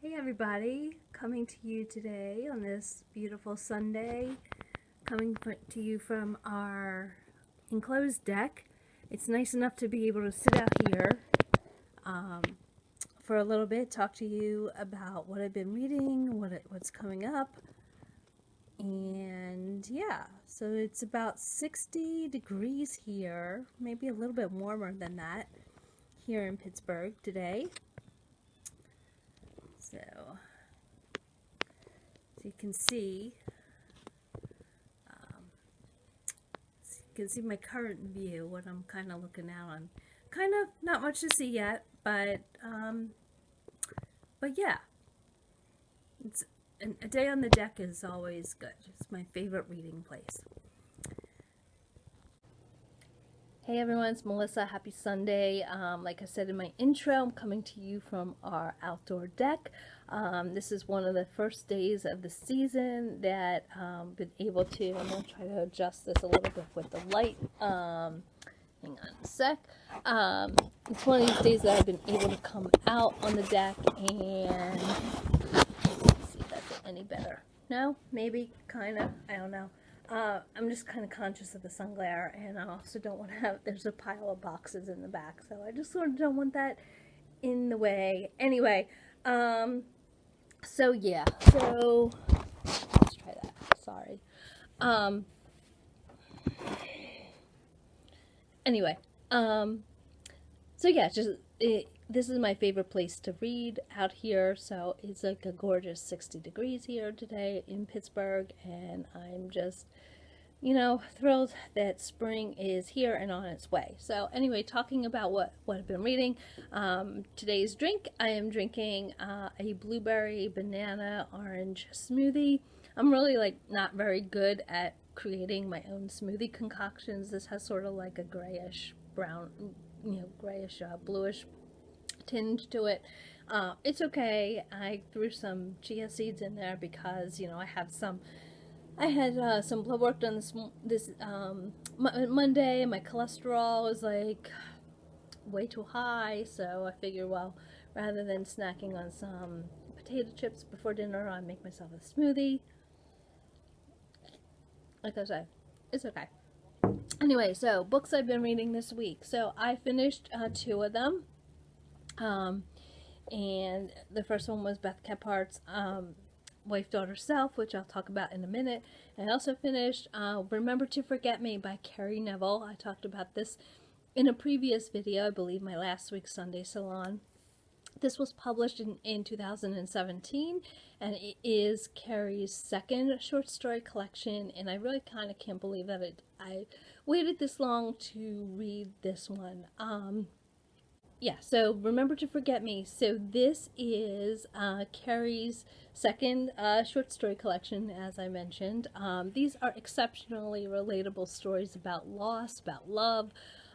Hey everybody, coming to you today on this beautiful Sunday, to you from our enclosed deck. It's nice enough to be able to sit out here for a little bit, talk to you about what I've been reading, what's coming up, and yeah, so it's about 60 degrees here, maybe a little bit warmer than that here in Pittsburgh today. So you can see, my current view, what I'm kind of looking out on. Kind of not much to see yet, but yeah, it's a day on the deck is always good. It's my favorite reading place. Hey everyone, it's Melissa. Happy Sunday. Like I said in my intro, I'm coming to you from our outdoor deck. This is one of the first days of the season that I've been able to, I'm going to try to adjust this a little bit with the light. Hang on a sec. It's one of these days that I've been able to come out on the deck and let's see if that's any better. No? Maybe? Kind of? I don't know. I'm just kind of conscious of the sun glare, and I also don't want to have, there's a pile of boxes in the back, so I just sort of don't want that in the way. Anyway, so yeah, so let's try that. Sorry. Anyway, so yeah, this is my favorite place to read out here. So it's like a gorgeous 60 degrees here today in Pittsburgh, and I'm just, thrilled that spring is here and on its way. So anyway, talking about what I've been reading, today's drink, I am drinking a blueberry banana orange smoothie. I'm really not very good at creating my own smoothie concoctions. This has sort of like a grayish brown, grayish bluish tinge to it. It's okay. I threw some chia seeds in there because I had some blood work done this Monday, and my cholesterol was like way too high, so I figured, well, rather than snacking on some potato chips before dinner, I'd make myself a smoothie. Like I said, it's okay. Anyway, so books I've been reading this week. So I finished 2 of them. And the first one was Beth Kephart's Wife, Daughter, Self, which I'll talk about in a minute. And I also finished Remember to Forget Me by Kerry Neville. I talked about this in a previous video, I believe my last week's Sunday Salon. This was published in 2017, and it is Kerry's second short story collection, and I really kind of can't believe that I waited this long to read this one. Yeah, so Remember to Forget Me. So this is Kerry's second short story collection, as I mentioned. These are exceptionally relatable stories about loss, about love.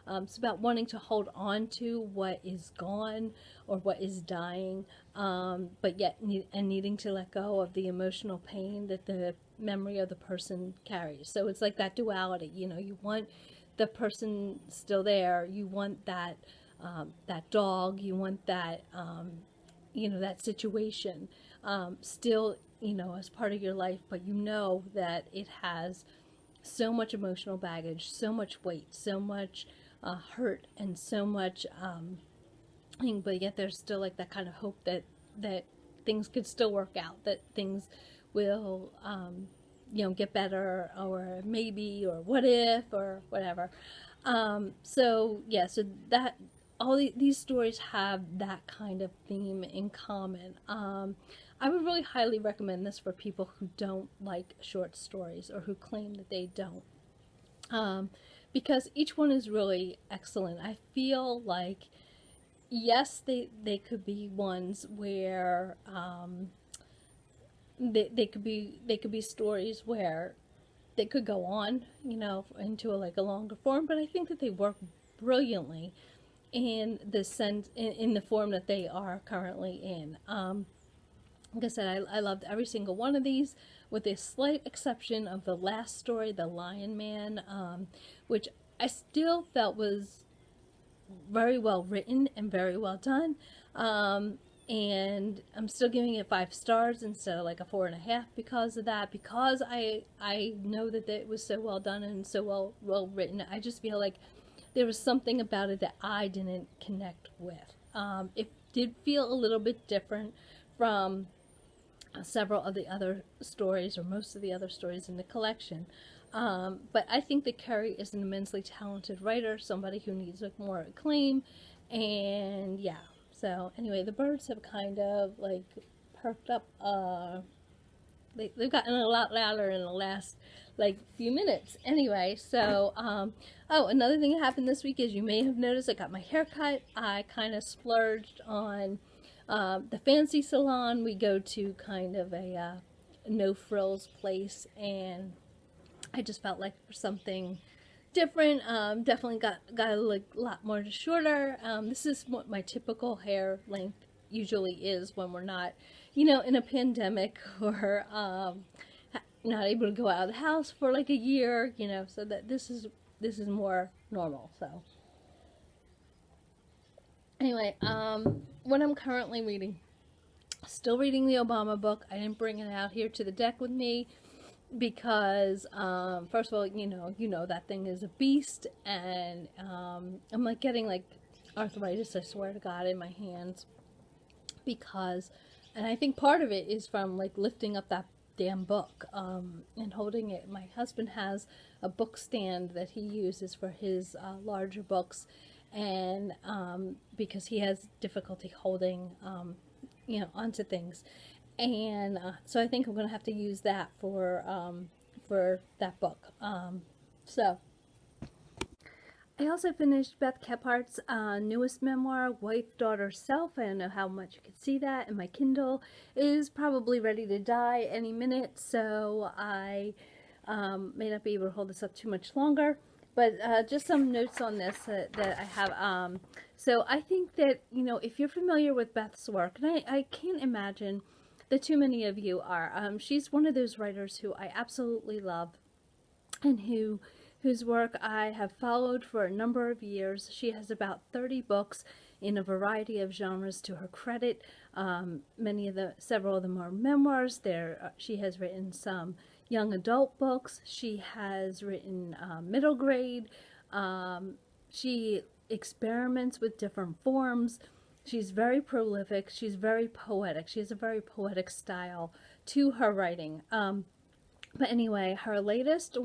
It's about wanting to hold on to what is gone or what is dying, but yet needing to let go of the emotional pain that the memory of the person carries. So it's like that duality. You want the person still there. You want that dog. You want that that situation still as part of your life, but that it has so much emotional baggage, so much weight, so much hurt, and so much but yet there's still like that kind of hope that things could still work out, that things will get better, or maybe, or what if, or whatever. So that all these stories have that kind of theme in common. I would really highly recommend this for people who don't like short stories, or who claim that they don't. Because each one is really excellent. I feel like, yes, they could be ones where they could be stories where they could go on, into a longer form, but I think that they work brilliantly in the sense, in the form that they are currently in. Like I said, I loved every single one of these, with a slight exception of the last story, The Lion Man, which I still felt was very well written and very well done. and I'm still giving it 5 stars instead of like a 4.5 because of that, because I know that it was so well done and so well written. I just feel like there was something about it that I didn't connect with. It did feel a little bit different from several of the other stories, or most of the other stories in the collection. But I think that Kerry is an immensely talented writer, somebody who needs like more acclaim, and yeah. So anyway, the birds have kind of like perked up. They've gotten a lot louder in the last like few minutes. Anyway, so oh, another thing that happened this week is, you may have noticed, I got my hair cut. I kind of splurged on the fancy salon. We go to kind of a no frills place, and I just felt like for something different. Definitely got a lot more shorter. This is what my typical hair length usually is when we're not, in a pandemic, or not able to go out of the house for like a year, so that this is more normal. So anyway, what I'm currently reading, still reading the Obama book. I didn't bring it out here to the deck with me because first of all, that thing is a beast, and I'm like getting like arthritis, I swear to God, in my hands, because, and I think part of it is from like lifting up that damn book and holding it. My husband has a book stand that he uses for his larger books, and because he has difficulty holding onto things. And so I think I'm going to have to use that for that book. So I also finished Beth Kephart's newest memoir, Wife, Daughter, Self. I don't know how much you can see that, and my Kindle is probably ready to die any minute, so I may not be able to hold this up too much longer. But just some notes on this that I have. So I think that, if you're familiar with Beth's work, and I can't imagine that too many of you are. She's one of those writers who I absolutely love, and whose work I have followed for a number of years. She has about 30 books in a variety of genres to her credit. Several of them are memoirs. She has written some young adult books. She has written middle grade. She experiments with different forms. She's very prolific. She's very poetic. She has a very poetic style to her writing. But anyway, her latest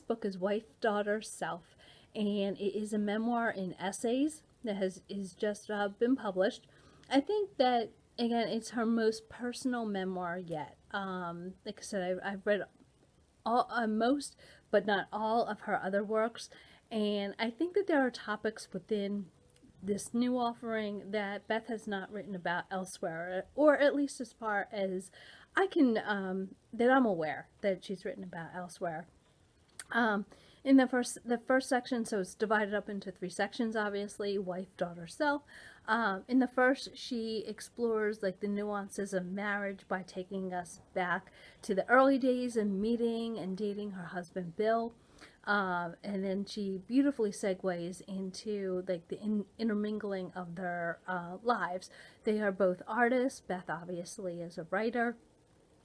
book is Wife, Daughter, Self, and it is a memoir in essays that is just been published. I think that, again, it's her most personal memoir yet. Like I said, I've read most, but not all of her other works, and I think that there are topics within this new offering that Beth has not written about elsewhere, or at least as far as I can, that I'm aware that she's written about elsewhere. In the first section, so it's divided up into 3 sections, obviously: Wife, Daughter, Self. In the first, she explores like the nuances of marriage by taking us back to the early days of meeting and dating her husband Bill. And then she beautifully segues into like the intermingling of their lives. They are both artists. Beth obviously is a writer,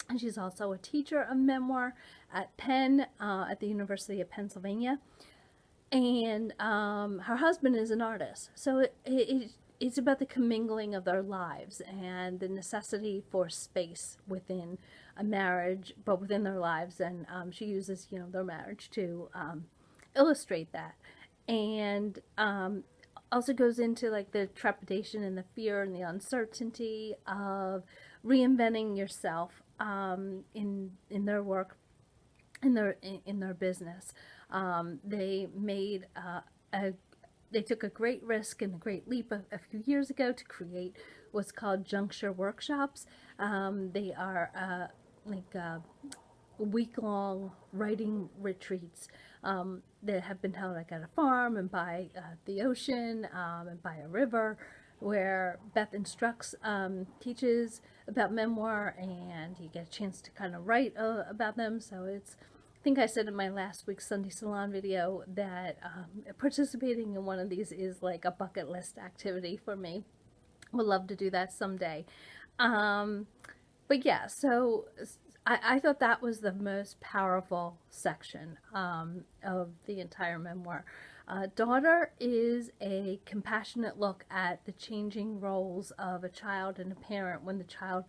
and she's also a teacher of memoir at Penn, at the University of Pennsylvania. And her husband is an artist. So it's about the commingling of their lives and the necessity for space within a marriage, but within their lives. And she uses, their marriage to illustrate that. And also goes into like the trepidation and the fear and the uncertainty of reinventing yourself in their work, in their business. They took a great risk and a great leap a few years ago to create what's called Juncture Workshops. They are week-long writing retreats that have been held like at a farm and by the ocean and by a river, where Beth instructs, teaches about memoir, and you get a chance to kind of write about them. So I think I said in my last week's Sunday Salon video that participating in one of these is like a bucket list activity for me. Would love to do that someday. But yeah, so I thought that was the most powerful section of the entire memoir. Daughter is a compassionate look at the changing roles of a child and a parent when the child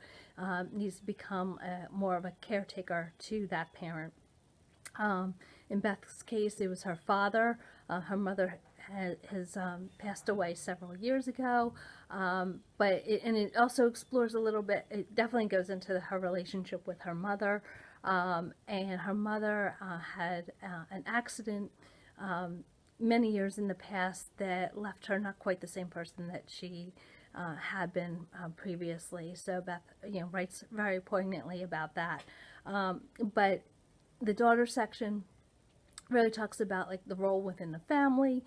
needs to become more of a caretaker to that parent. In Beth's case, it was her father. Her mother has passed away several years ago, but it also explores a little bit. It definitely goes into her relationship with her mother, and her mother had an accident many years in the past that left her not quite the same person that she had been previously. So Beth, writes very poignantly about that. But the daughter section really talks about like the role within the family.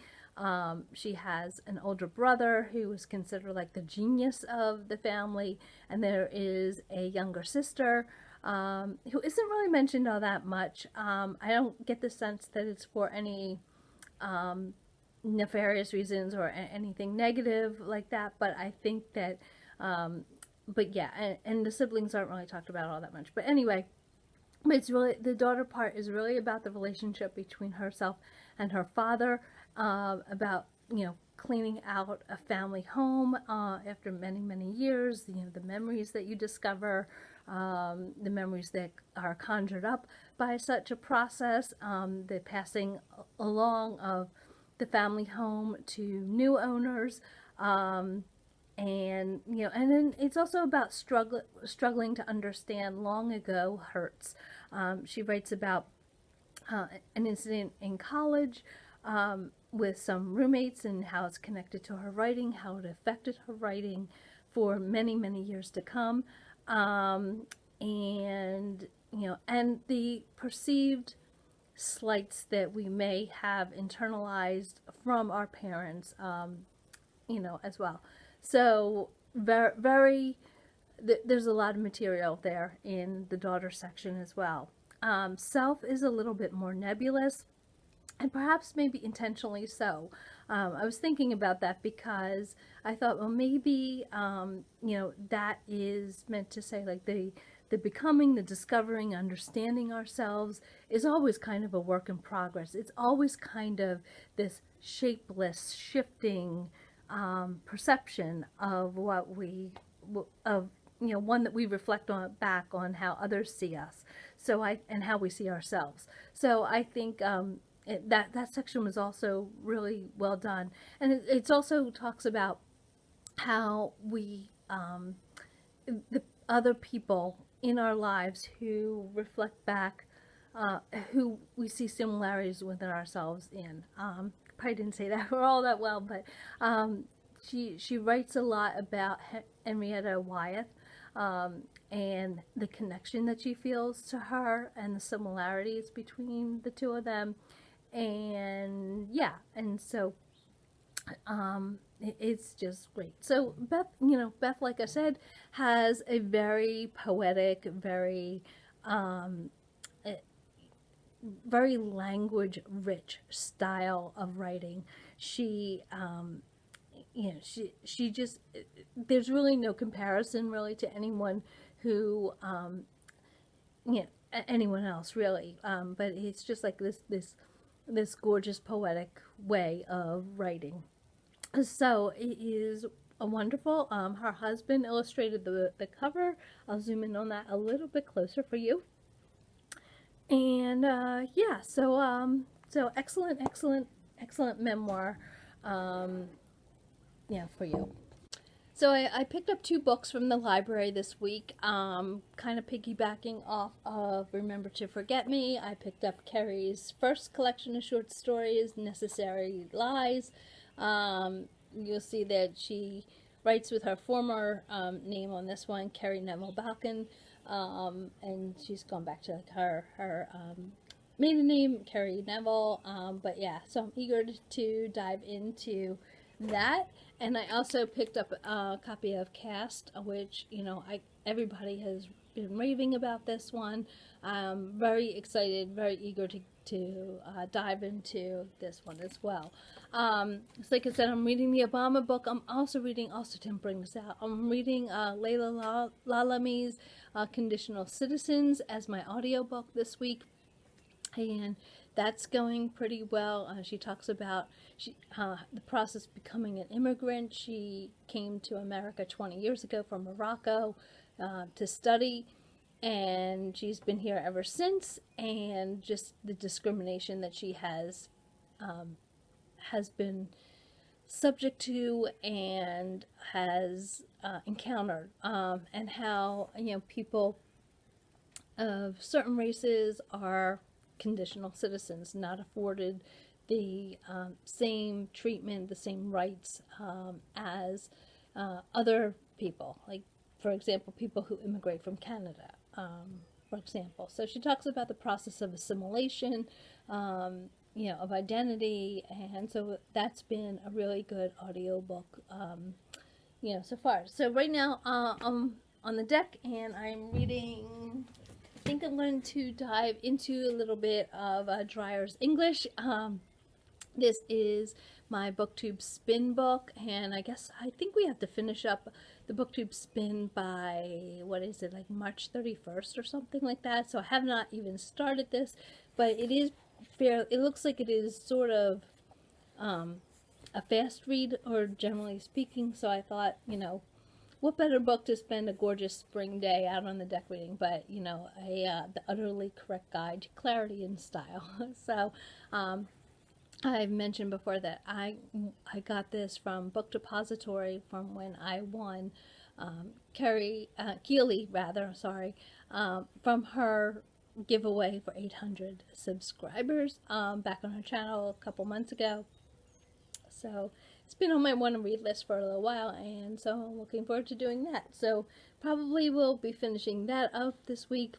She has an older brother who is considered like the genius of the family, and there is a younger sister who isn't really mentioned all that much. I don't get the sense that it's for any nefarious reasons or anything negative like that, but I think that but yeah, and the siblings aren't really talked about all that much. But anyway, it's really, the daughter part is really about the relationship between herself and her father, about, cleaning out a family home after many, many years, the memories that you discover, the memories that are conjured up by such a process, the passing along of the family home to new owners, and then it's also about struggling to understand long ago hurts. She writes about an incident in college with some roommates and how it's connected to her writing, how it affected her writing for many, many years to come, and the perceived slights that we may have internalized from our parents, as well. So very, there's a lot of material there in the daughter section as well. Self is a little bit more nebulous, and perhaps maybe intentionally so. I was thinking about that because I thought, well, maybe, that is meant to say like the becoming, the discovering, understanding ourselves is always kind of a work in progress. It's always kind of this shapeless, shifting perception of what we, one that we reflect on back on how others see us. And how we see ourselves. So I think that section was also really well done. And it also talks about how we, the other people in our lives who reflect back, who we see similarities within ourselves in. Probably didn't say that all that well, but she writes a lot about Henrietta Wyeth, and the connection that she feels to her and the similarities between the two of them. And yeah, and so it's just great. So Beth, like I said, has a very poetic, very very language rich style of writing. She she just, there's really no comparison really to anyone who anyone else really, but it's just like this gorgeous poetic way of writing. So it is a wonderful. Her husband illustrated the cover. I'll zoom in on that a little bit closer for you. And yeah, so excellent memoir, for you. So I picked up 2 books from the library this week, kind of piggybacking off of Remember to Forget Me. I picked up Kerry's first collection of short stories, Necessary Lies. You'll see that she writes with her former name on this one, Kerry Neville Balkan, and she's gone back to her maiden name, Kerry Neville. But yeah, so I'm eager to dive into that. And I also picked up a copy of Cast, which everybody has been raving about this one. I'm very excited, very eager to dive into this one as well. So like I said, I'm reading the Obama book. I'm also reading, also Tim brings out, I'm reading Laila Lalami's Conditional Citizens as my audiobook this week. And that's going pretty well. She talks about the process of becoming an immigrant. She came to America 20 years ago from Morocco to study, and she's been here ever since, and just the discrimination that she has been subject to and has encountered, and how, you know, people of certain races are conditional citizens, not afforded the same treatment, the same rights as other people, like, for example, people who immigrate from Canada, for example. So she talks about the process of assimilation, you know, of identity, and so that's been a really good audiobook, you know, so far. So right now I'm on the deck and I'm reading, I think I'm going to dive into a little bit of Dreyer's English. This is my BookTube spin book, and I think we have to finish up the BookTube spin by, what is it, like March 31st or something like that. So I have not even started this, but it is fair. It looks like it is sort of a fast read, or generally speaking. So I thought, you know, what better book to spend a gorgeous spring day out on the deck reading, but, you know, the Utterly Correct Guide to Clarity and Style. So, I've mentioned before that I got this from Book Depository from when I won Kerry, Keely, rather, sorry, from her giveaway for 800 subscribers back on her channel a couple months ago. So it's been on my want to read list for a little while, and so I'm looking forward to doing that. So probably will be finishing that up this week.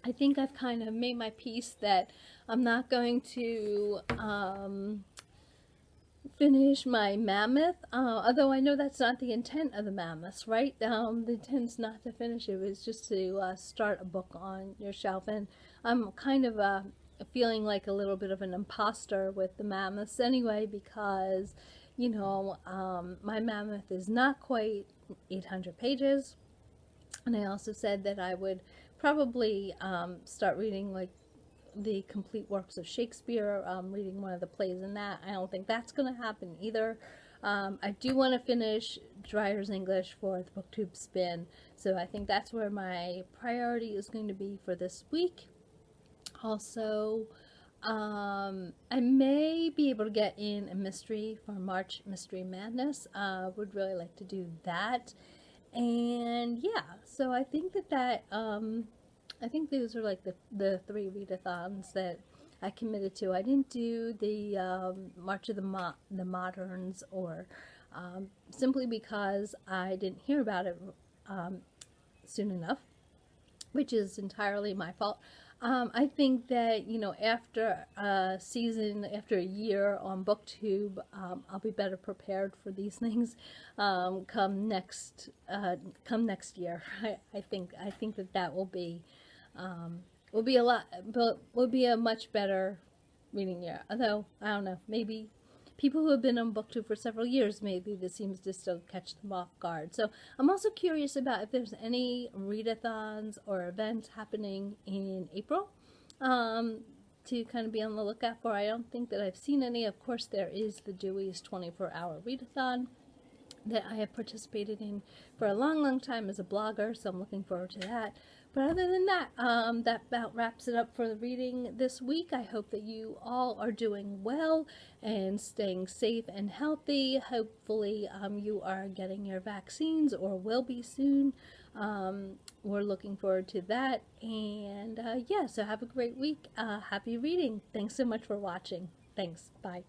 I think I've kind of made my peace that I'm not going to finish my mammoth, although I know that's not the intent of the mammoths, right? The intent's not to finish it. It was just to start a book on your shelf, and I'm kind of feeling like a little bit of an imposter with the mammoths anyway, because, you know, my mammoth is not quite 800 pages, and I also said that I would probably start reading like the complete works of Shakespeare, reading one of the plays in that. I don't think that's going to happen either. I do want to finish Dreyer's English for the BookTube spin, so I think that's where my priority is going to be for this week. Also, I may be able to get in a mystery for March Mystery Madness. Would really like to do that. And yeah, so I think that I think those are like the 3 readathons that I committed to. I didn't do the March of the Moderns, or simply because I didn't hear about it soon enough, which is entirely my fault. I think that, you know, after a season, after a year on BookTube, I'll be better prepared for these things come next year. I think that will be a much better reading year. Although I don't know, maybe people who have been on BookTube for several years, maybe this seems to still catch them off guard. So I'm also curious about if there's any readathons or events happening in April to kind of be on the lookout for. I don't think that I've seen any. Of course, there is the Dewey's 24-hour readathon that I have participated in for a long time as a blogger, so I'm looking forward to that. But other than that, that about wraps it up for the reading this week. I hope that you all are doing well and staying safe and healthy. Hopefully you are getting your vaccines, or will be soon. We're looking forward to that. And yeah, so have a great week. Happy reading. Thanks so much for watching. Thanks. Bye.